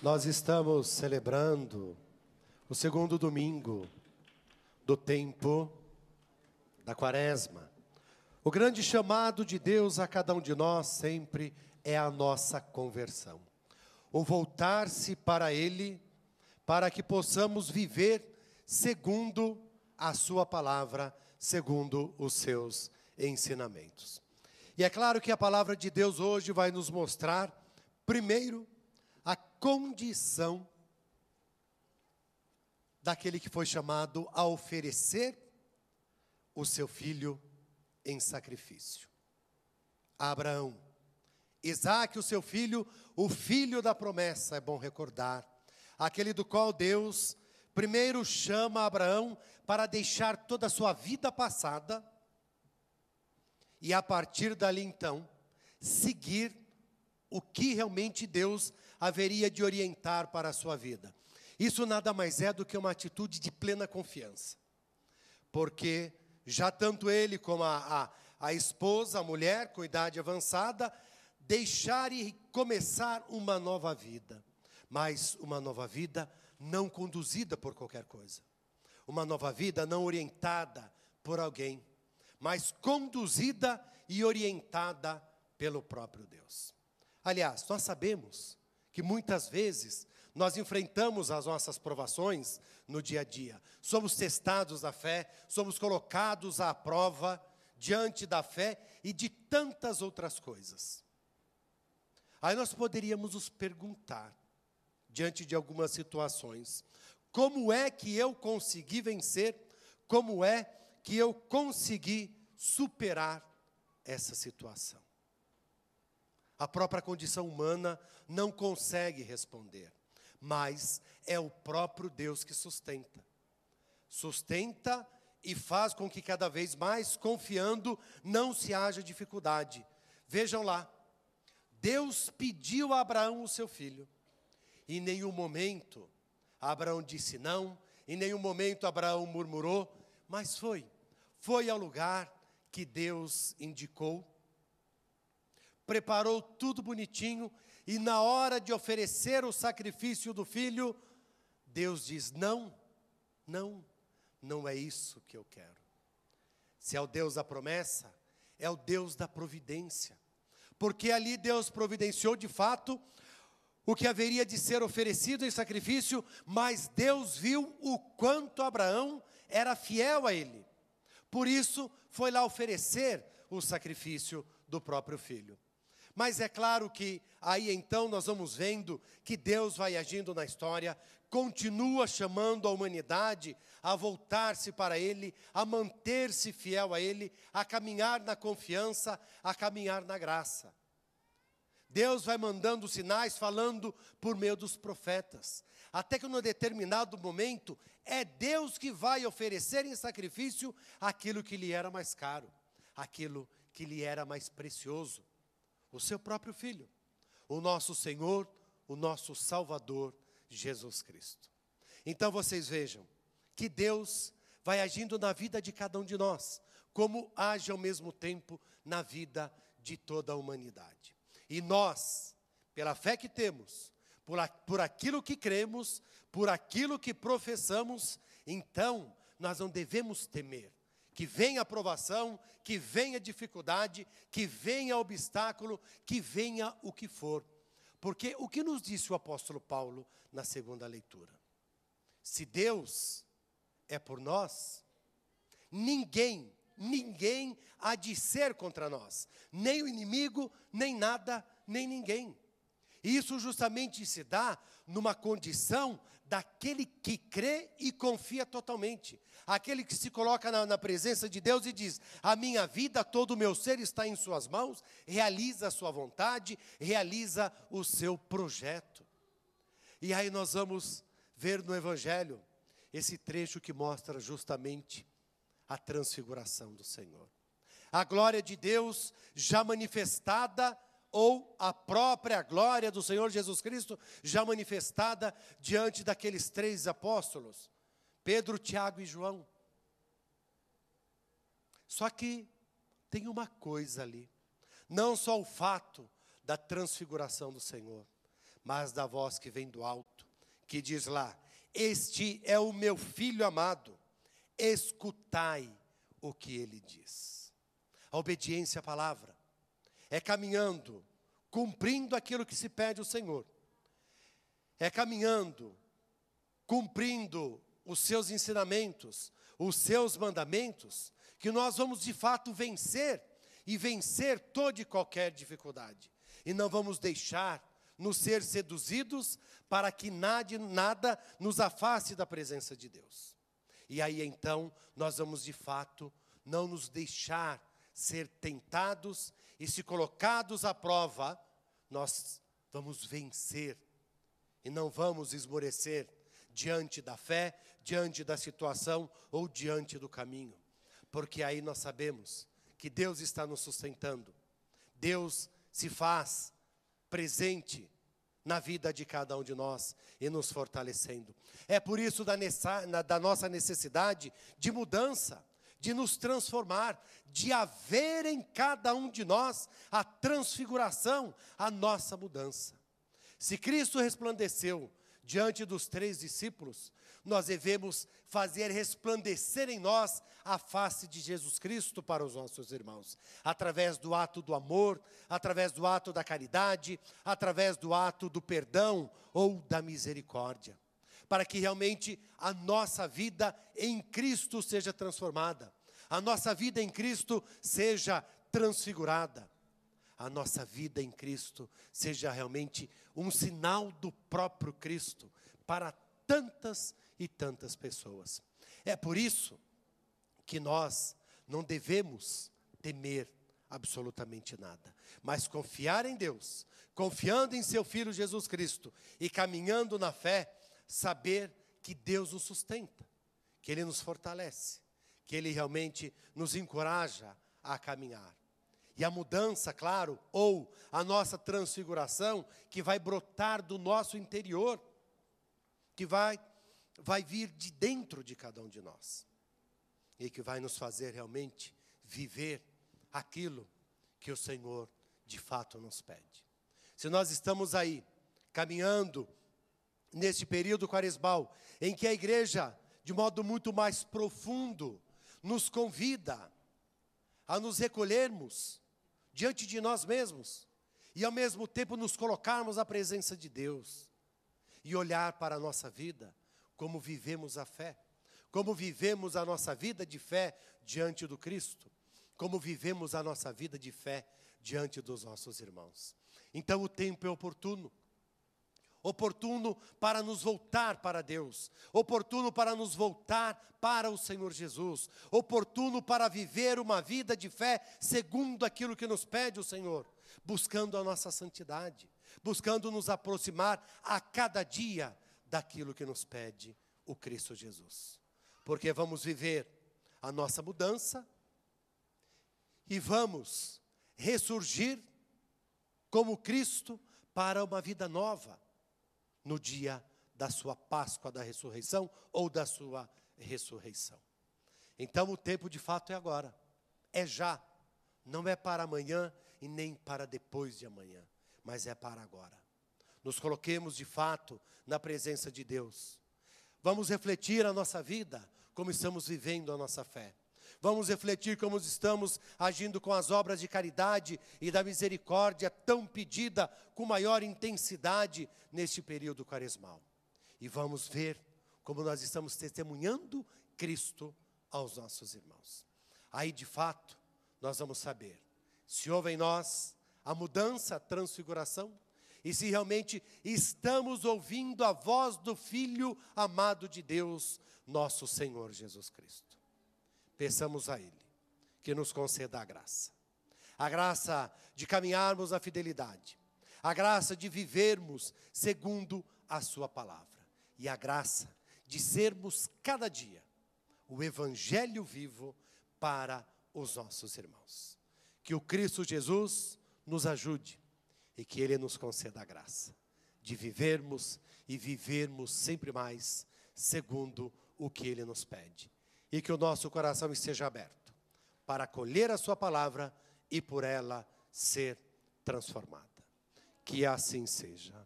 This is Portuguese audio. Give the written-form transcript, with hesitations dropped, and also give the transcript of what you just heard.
Nós estamos celebrando o segundo domingo do tempo da Quaresma. O grande chamado de Deus a cada um de nós sempre é a nossa conversão. O voltar-se para Ele, para que possamos viver segundo a Sua palavra, segundo os seus ensinamentos. E é claro que a palavra de Deus hoje vai nos mostrar, primeiro, a condição daquele que foi chamado a oferecer o seu filho em sacrifício. Abraão, Isaque, o seu filho, o filho da promessa, é bom recordar, aquele do qual Deus primeiro chama Abraão para deixar toda a sua vida passada e a partir dali então, seguir o que realmente Deus haveria de orientar para a sua vida. Isso nada mais é do que uma atitude de plena confiança. Porque já tanto ele como a esposa, a mulher com idade avançada, deixar e começar uma nova vida. Mas uma nova vida não conduzida por qualquer coisa. Uma nova vida não orientada por alguém, mas conduzida e orientada pelo próprio Deus. Aliás, nós sabemos que muitas vezes nós enfrentamos as nossas provações no dia a dia. Somos testados na fé, somos colocados à prova diante da fé e de tantas outras coisas. Aí nós poderíamos nos perguntar, diante de algumas situações, como é que eu consegui vencer? Como é que eu consegui superar essa situação? A própria condição humana não consegue responder, mas é o próprio Deus que sustenta. Sustenta e faz com que cada vez mais, confiando, não se haja dificuldade. Vejam lá, Deus pediu a Abraão o seu filho. Em nenhum momento Abraão disse não, em nenhum momento Abraão murmurou, mas foi ao lugar que Deus indicou. Preparou tudo bonitinho, e na hora de oferecer o sacrifício do filho, Deus diz, não é isso que eu quero. Se é o Deus da promessa, é o Deus da providência. Porque ali Deus providenciou de fato o que haveria de ser oferecido em sacrifício, mas Deus viu o quanto Abraão era fiel a Ele. Por isso, foi lá oferecer o sacrifício do próprio filho. Mas é claro que aí então nós vamos vendo que Deus vai agindo na história, continua chamando a humanidade a voltar-se para Ele, a manter-se fiel a Ele, a caminhar na confiança, a caminhar na graça. Deus vai mandando sinais, falando por meio dos profetas, até que num determinado momento, é Deus que vai oferecer em sacrifício aquilo que lhe era mais caro, aquilo que lhe era mais precioso. O seu próprio Filho, o nosso Senhor, o nosso Salvador, Jesus Cristo. Então vocês vejam que Deus vai agindo na vida de cada um de nós, como age ao mesmo tempo na vida de toda a humanidade. E nós, pela fé que temos, por aquilo que cremos, por aquilo que professamos, então nós não devemos temer. Que venha a provação, que venha dificuldade, que venha obstáculo, que venha o que for. Porque o que nos disse o apóstolo Paulo na segunda leitura? Se Deus é por nós, ninguém há de ser contra nós. Nem o inimigo, nem nada, nem ninguém. E isso justamente se dá numa condição daquele que crê e confia totalmente. Aquele que se coloca na presença de Deus e diz, a minha vida, todo o meu ser está em suas mãos, realiza a sua vontade, realiza o seu projeto. E aí nós vamos ver no Evangelho esse trecho que mostra justamente a transfiguração do Senhor. A glória de Deus já manifestada, ou a própria glória do Senhor Jesus Cristo já manifestada diante daqueles 3 apóstolos, Pedro, Tiago e João. Só que tem uma coisa ali, não só o fato da transfiguração do Senhor, mas da voz que vem do alto, que diz lá: este é o meu filho amado, escutai o que ele diz. A obediência à palavra é caminhando, cumprindo aquilo que se pede ao Senhor. É caminhando, cumprindo os seus ensinamentos, os seus mandamentos, que nós vamos de fato vencer, e vencer toda e qualquer dificuldade. E não vamos deixar nos ser seduzidos para que nada nos afaste da presença de Deus. E aí então nós vamos de fato não nos deixar ser tentados, e se colocados à prova, nós vamos vencer. E não vamos esmorecer diante da fé, diante da situação ou diante do caminho. Porque aí nós sabemos que Deus está nos sustentando. Deus se faz presente na vida de cada um de nós e nos fortalecendo. É por isso da nossa necessidade de mudança, de nos transformar, de haver em cada um de nós a transfiguração, a nossa mudança. Se Cristo resplandeceu diante dos 3 discípulos, nós devemos fazer resplandecer em nós a face de Jesus Cristo para os nossos irmãos, através do ato do amor, através do ato da caridade, através do ato do perdão ou da misericórdia, para que realmente a nossa vida em Cristo seja transformada, a nossa vida em Cristo seja transfigurada, a nossa vida em Cristo seja realmente um sinal do próprio Cristo para tantas e tantas pessoas. É por isso que nós não devemos temer absolutamente nada, mas confiar em Deus, confiando em seu Filho Jesus Cristo e caminhando na fé, saber que Deus nos sustenta, que Ele nos fortalece, que Ele realmente nos encoraja a caminhar. E a mudança, claro, ou a nossa transfiguração, que vai brotar do nosso interior, que vai vir de dentro de cada um de nós. E que vai nos fazer realmente viver aquilo que o Senhor de fato nos pede. Se nós estamos aí, caminhando neste período quaresmal, em que a igreja, de modo muito mais profundo, nos convida a nos recolhermos diante de nós mesmos e ao mesmo tempo nos colocarmos à presença de Deus e olhar para a nossa vida, como vivemos a fé, como vivemos a nossa vida de fé diante do Cristo, como vivemos a nossa vida de fé diante dos nossos irmãos. Então o tempo é oportuno para nos voltar para Deus, oportuno para nos voltar para o Senhor Jesus, oportuno para viver uma vida de fé segundo aquilo que nos pede o Senhor, buscando a nossa santidade, buscando nos aproximar a cada dia daquilo que nos pede o Cristo Jesus. Porque vamos viver a nossa mudança e vamos ressurgir como Cristo para uma vida nova, no dia da sua Páscoa da ressurreição ou da sua ressurreição. Então o tempo de fato é agora, é já, não é para amanhã e nem para depois de amanhã, mas é para agora. Nos coloquemos de fato na presença de Deus. Vamos refletir a nossa vida, como estamos vivendo a nossa fé. Vamos refletir como estamos agindo com as obras de caridade e da misericórdia tão pedida com maior intensidade neste período quaresmal. E vamos ver como nós estamos testemunhando Cristo aos nossos irmãos. Aí, de fato, nós vamos saber se houve em nós a mudança, a transfiguração, e se realmente estamos ouvindo a voz do Filho amado de Deus, nosso Senhor Jesus Cristo. Peçamos a Ele que nos conceda a graça de caminharmos na fidelidade, a graça de vivermos segundo a sua palavra, e a graça de sermos cada dia o Evangelho vivo para os nossos irmãos. Que o Cristo Jesus nos ajude e que Ele nos conceda a graça de vivermos e vivermos sempre mais segundo o que Ele nos pede. E que o nosso coração esteja aberto para acolher a sua palavra e por ela ser transformada. Que assim seja.